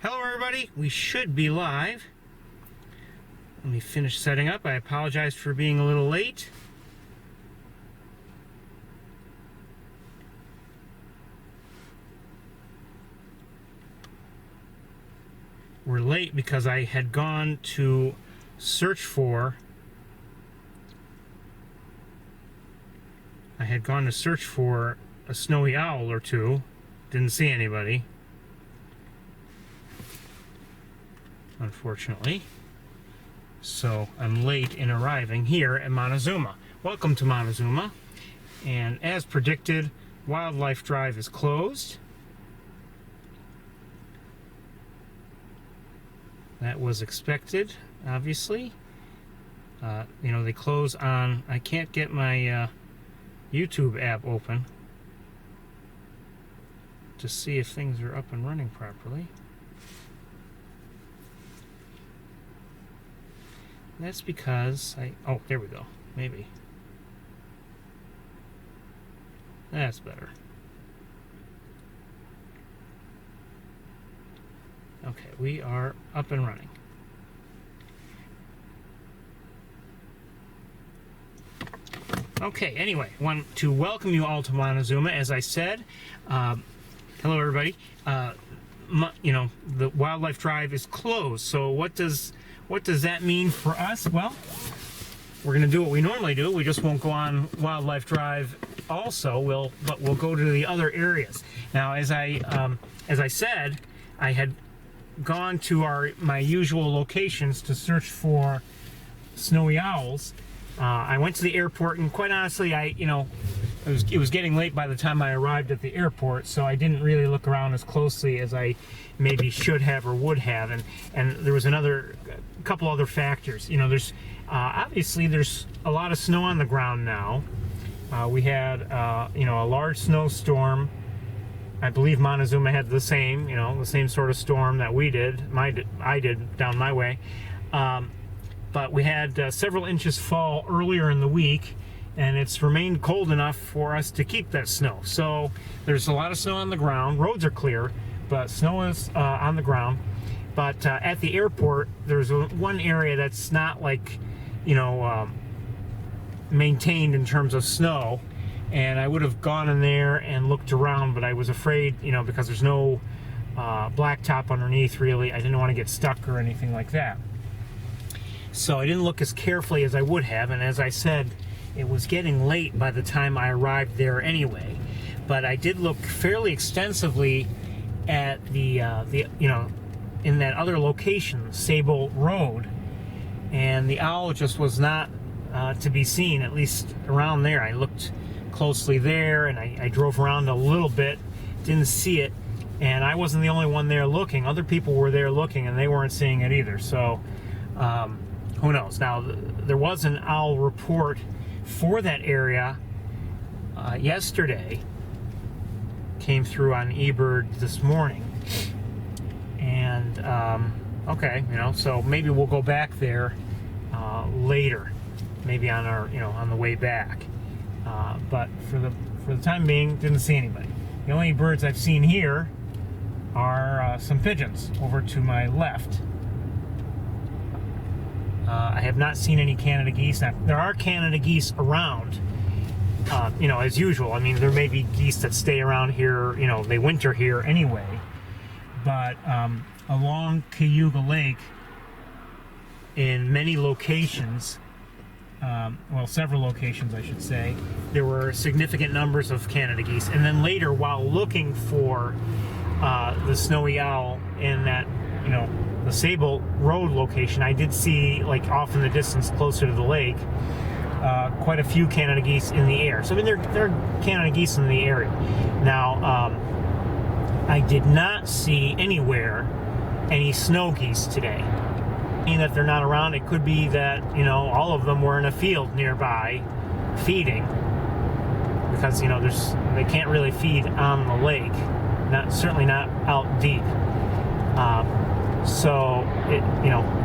Hello everybody, we should be live. Let me finish setting up. I apologize for being a little late. We're late because I had gone to search for a snowy owl or two. Didn't see anybody, unfortunately. So I'm late in arriving here at Montezuma. Welcome to Montezuma. And as predicted, Wildlife Drive is closed. That was expected, obviously. They close on... I can't get my YouTube app open to see if things are up and running properly. That's because oh, there we go. Maybe. That's better. Okay, we are up and running. Okay, anyway, want to welcome you all to Montezuma. As I said, hello everybody. The Wildlife Drive is closed. So what does that mean for us? Well, we're going to do what we normally do. We just won't go on Wildlife Drive also. But we'll go to the other areas. Now, as I said, I had gone to my usual locations to search for snowy owls. I went to the airport, and quite honestly, it was getting late by the time I arrived at the airport, so I didn't really look around as closely as I maybe should have or would have. And there was a couple other factors. There's obviously there's a lot of snow on the ground now. We had a large snowstorm. I believe Montezuma had the same sort of storm that we did. I did down my way. But we had several inches fall earlier in the week, and it's remained cold enough for us to keep that snow. So there's a lot of snow on the ground. Roads are clear, but snow is on the ground. But at the airport, there's one area that's not maintained in terms of snow. And I would have gone in there and looked around, but I was afraid, because there's no blacktop underneath, really. I didn't want to get stuck or anything like that. So I didn't look as carefully as I would have, and as I said, it was getting late by the time I arrived there anyway. But I did look fairly extensively at in that other location, Sable Road, and the owl just was not to be seen, at least around there. I looked closely there, and I drove around a little bit, didn't see it, and I wasn't the only one there looking. Other people were there looking, and they weren't seeing it either. So who knows? Now, there was an owl report for that area yesterday. Came through on eBird this morning, and okay, so maybe we'll go back there later, maybe on our on the way back. But for the time being, didn't see anybody. The only birds I've seen here are some pigeons over to my left. I have not seen any Canada geese. Now, there are Canada geese around, as usual. I mean, there may be geese that stay around here, they winter here anyway. But along Cayuga Lake, in many locations, several locations, I should say, there were significant numbers of Canada geese. And then later, while looking for the snowy owl in that, the Sable Road location, I did see, off in the distance, closer to the lake, quite a few Canada geese in the air. So, I mean, there are Canada geese in the area. Now, I did not see anywhere any snow geese today. Mean that they're not around. It could be that all of them were in a field nearby feeding, because they can't really feed on the lake, certainly not out deep. So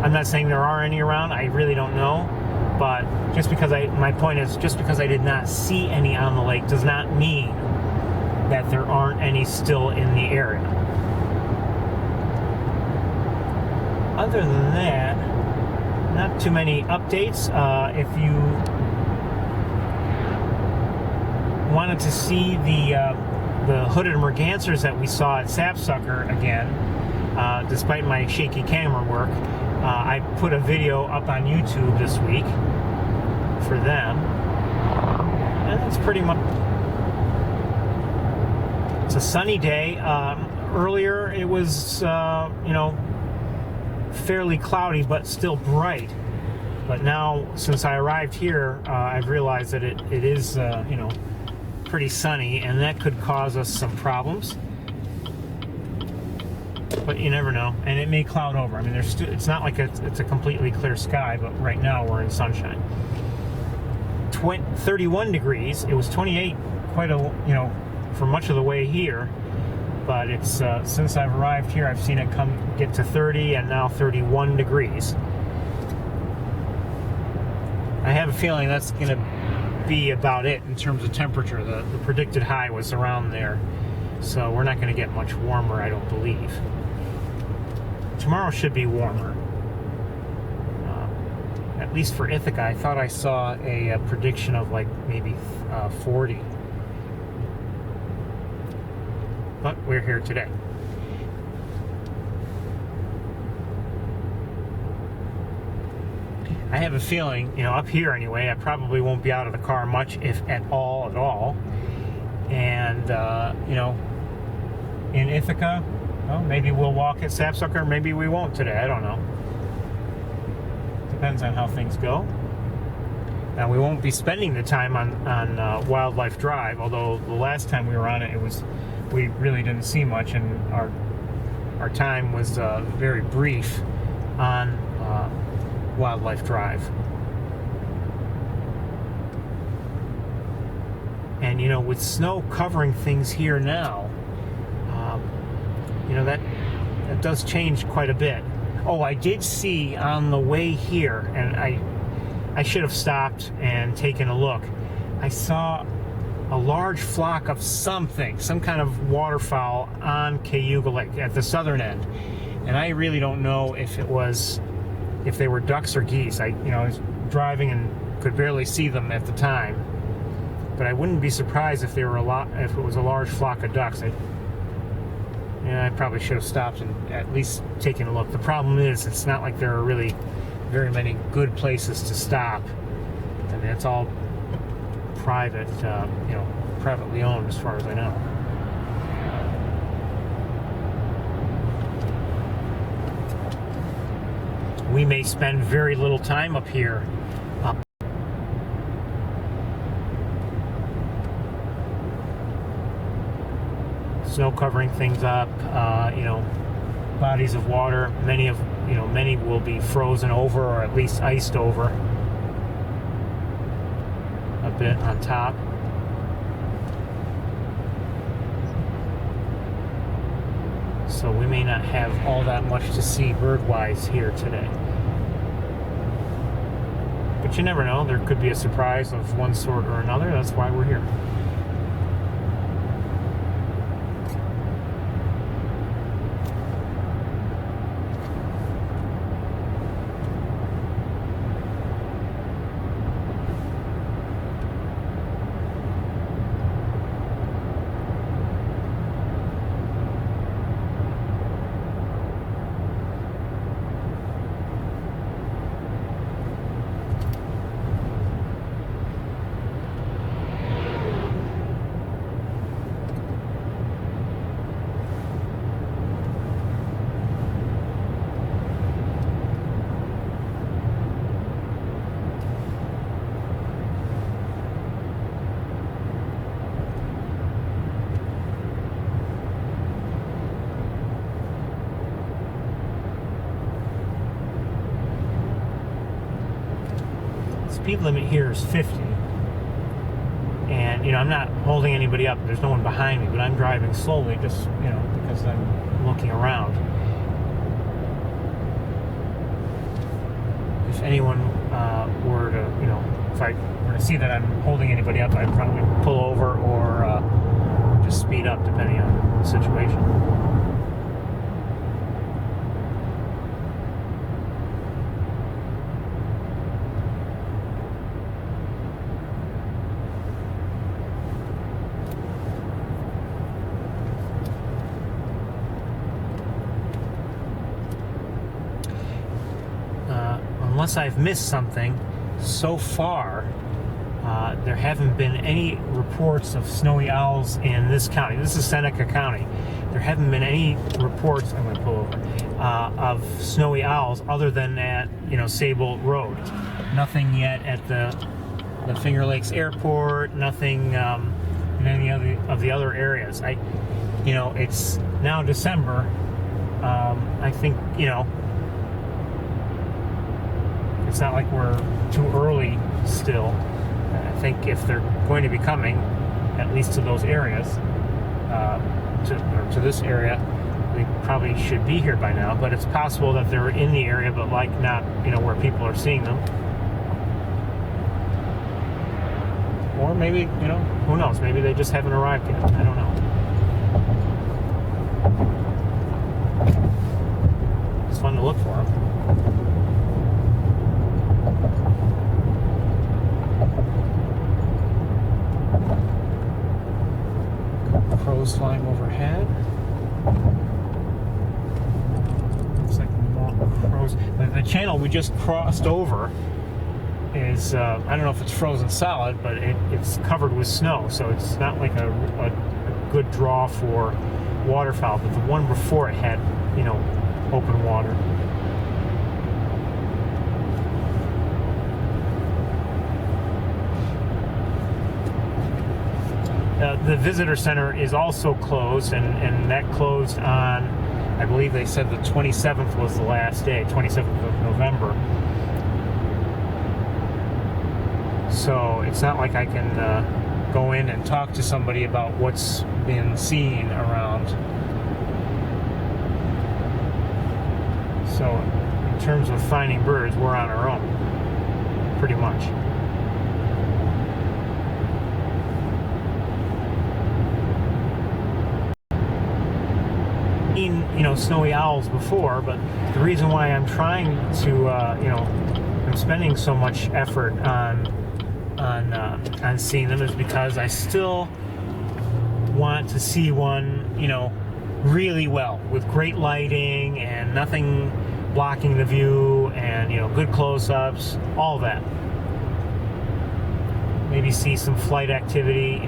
I'm not saying there are any around. I really don't know, but my point is, just because I did not see any on the lake does not mean that there aren't any still in the area. other than that, not too many updates. If you wanted to see the hooded mergansers that we saw at Sapsucker again, despite my shaky camera work, I put a video up on YouTube this week for them, and it's pretty much, it's a sunny day. Earlier it was fairly cloudy but still bright, but now since I arrived here, I've realized that it is pretty sunny, and that could cause us some problems, but you never know, and it may cloud over. I mean, it's not like it's a completely clear sky, but right now we're in sunshine. 31 degrees. It was 28 for much of the way here, but it's since I've arrived here, I've seen it get to 30 and now 31 degrees. I have a feeling that's going to be about it in terms of temperature. The predicted high was around there, so we're not going to get much warmer, I don't believe. Tomorrow should be warmer, at least for Ithaca. I thought I saw a prediction of like maybe 40, but we're here today. I have a feeling, up here anyway, I probably won't be out of the car much, if at all. And, in Ithaca, well, maybe we'll walk at Sapsucker, maybe we won't today, I don't know. Depends on how things go. Now, we won't be spending the time on Wildlife Drive, although the last time we were on it, we really didn't see much, and our time was very brief on Wildlife Drive. And with snow covering things here now, that does change quite a bit. Oh, I did see on the way here, and I should have stopped and taken a look. I saw a large flock of some kind of waterfowl on Cayuga Lake at the southern end, and I really don't know if they were ducks or geese. I was driving and could barely see them at the time, but I wouldn't be surprised if it was a large flock of ducks. I probably should have stopped and at least taken a look. The problem is, it's not like there are really very many good places to stop. I mean, it's all private, privately owned as far as I know. We may spend very little time up here. Snow covering things up, bodies of water. Many will be frozen over, or at least iced over a bit on top. So we may not have all that much to see bird-wise here today. But you never know. There could be a surprise of one sort or another. That's why we're here. Speed limit here is 50, and I'm not holding anybody up. There's no one behind me, but I'm driving slowly just because I'm looking around. If anyone were to, if I were to see that I'm holding anybody up, I'd probably pull over or just speed up depending on the situation. unless I've missed something, so far there haven't been any reports of snowy owls in this county. This is Seneca County. There haven't been any reports, I'm going to pull over, of snowy owls other than at, Sable Road. Nothing yet at the Finger Lakes Airport, nothing in any of the other areas. It's now December. I think, it's not like we're too early still. I think if they're going to be coming, at least to those areas, to this area, they probably should be here by now. But it's possible that they're in the area, but not, where people are seeing them. Or maybe, who knows? Maybe they just haven't arrived yet. I don't know. It's fun to look for them. Crows flying overhead. Looks like more crows. The channel we just crossed over is, I don't know if it's frozen solid, but it's covered with snow, so it's not like a good draw for waterfowl. But the one before it had, open water. The visitor center is also closed, and that closed on, I believe they said the 27th was the last day, 27th of November. So it's not like I can go in and talk to somebody about what's been seen around. So in terms of finding birds, we're on our own, pretty much. Snowy owls before, but the reason why I'm trying to, I'm spending so much effort on seeing them is because I still want to see one, really well, with great lighting and nothing blocking the view, and good close-ups, all that. Maybe see some flight activity.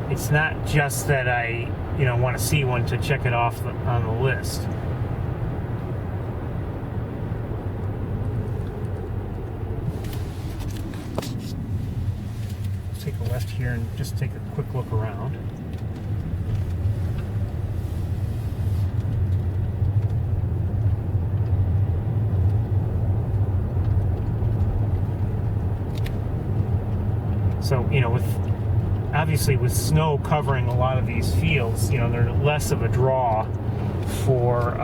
It's not just that I, want to see one to check it off on the list. Let's take a left here and just take a quick look around. So, obviously with snow covering a lot of these fields, they're less of a draw for,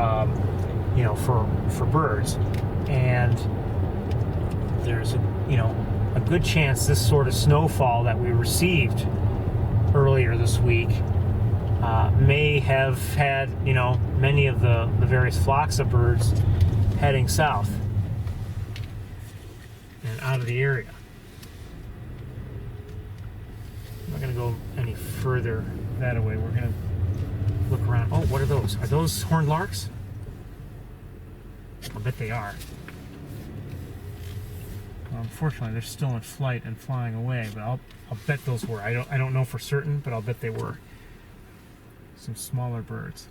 for birds. And there's a good chance this sort of snowfall that we received earlier this week may have had, many of the various flocks of birds heading south and out of the area. I'm not going to go any further that way. We're going to look around. Oh, what are those? Are those horned larks? I bet they are. Well, unfortunately, they're still in flight and flying away, but I'll bet those were. I don't know for certain, but I'll bet they were. Some smaller birds.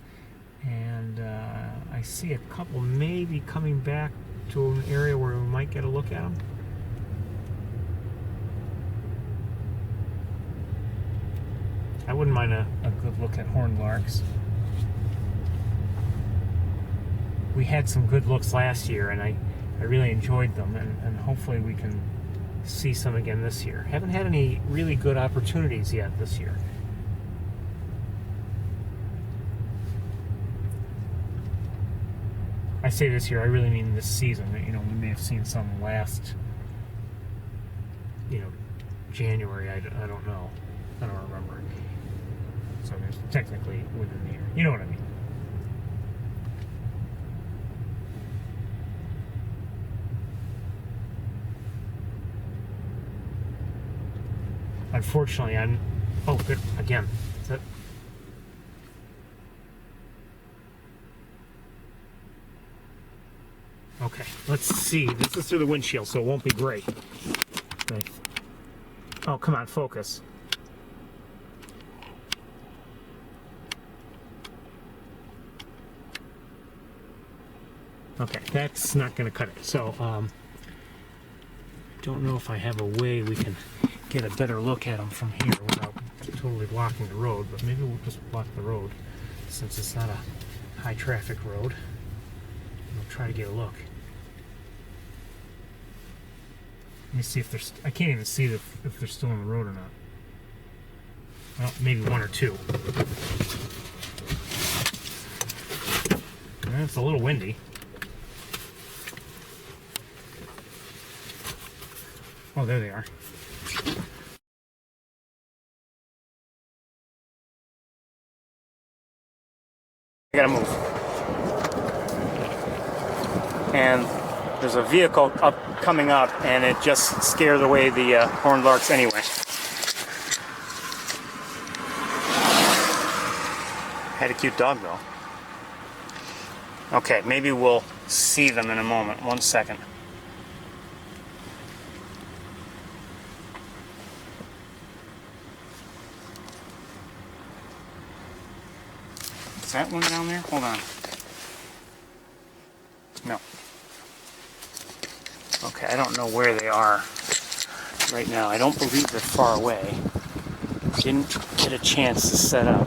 And I see a couple maybe coming back to an area where we might get a look at them. I wouldn't mind a good look at horned larks. We had some good looks last year, and I really enjoyed them, and hopefully we can see some again this year. Haven't had any really good opportunities yet this year. I say this year, I really mean this season. We may have seen some last, January. I don't know. I don't remember. So there's technically within the year. You know what I mean. Unfortunately, oh, good. Again. Is that... Okay, let's see. This is through the windshield, so it won't be gray. Okay. Oh, come on, focus. Okay, that's not going to cut it. So, don't know if I have a way we can get a better look at them from here without totally blocking the road, but maybe we'll just block the road since it's not a high traffic road. We'll try to get a look. Let me see if there's. I can't even see if they're still on the road or not. Well, maybe one or two. It's a little windy. Oh, there they are. I gotta move. And there's a vehicle coming up, and it just scared away the horned larks anyway. Had a cute dog though. Okay, maybe we'll see them in a moment. 1 second. Is that one down there? Hold on. No. Okay, I don't know where they are right now. I don't believe they're far away. Didn't get a chance to set up.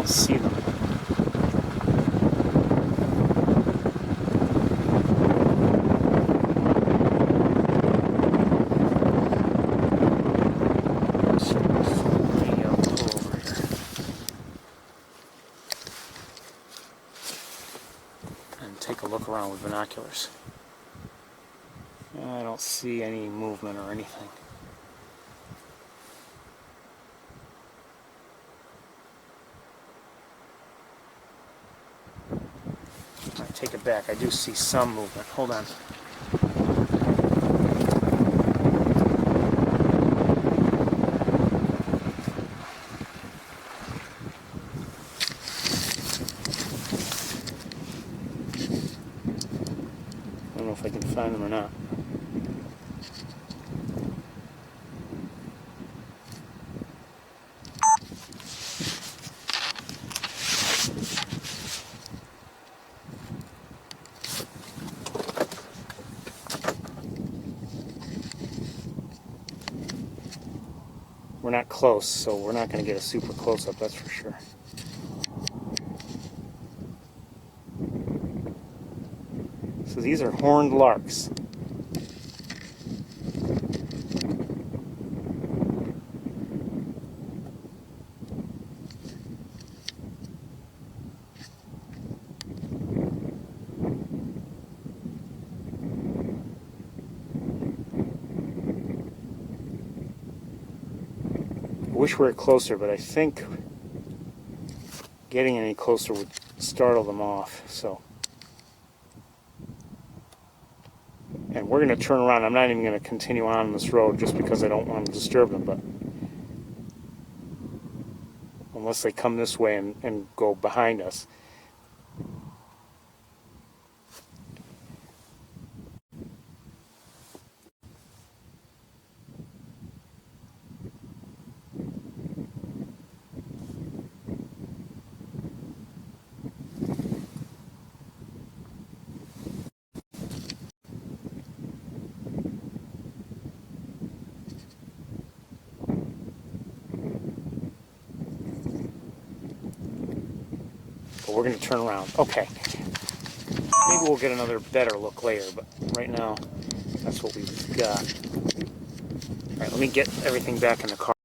See them. And take a look around with binoculars. I don't see any movement or anything. I take it back. I do see some movement. Hold on. I don't know if I can find them or not. We're not close, so we're not going to get a super close-up, that's for sure. So these are horned larks. I wish we were closer, but I think getting any closer would startle them off. So, and we're going to turn around. I'm not even going to continue on this road just because I don't want to disturb them. But unless they come this way and go behind us. But we're going to turn around. Okay. Maybe we'll get another better look later, but right now, that's what we've got. All right, let me get everything back in the car.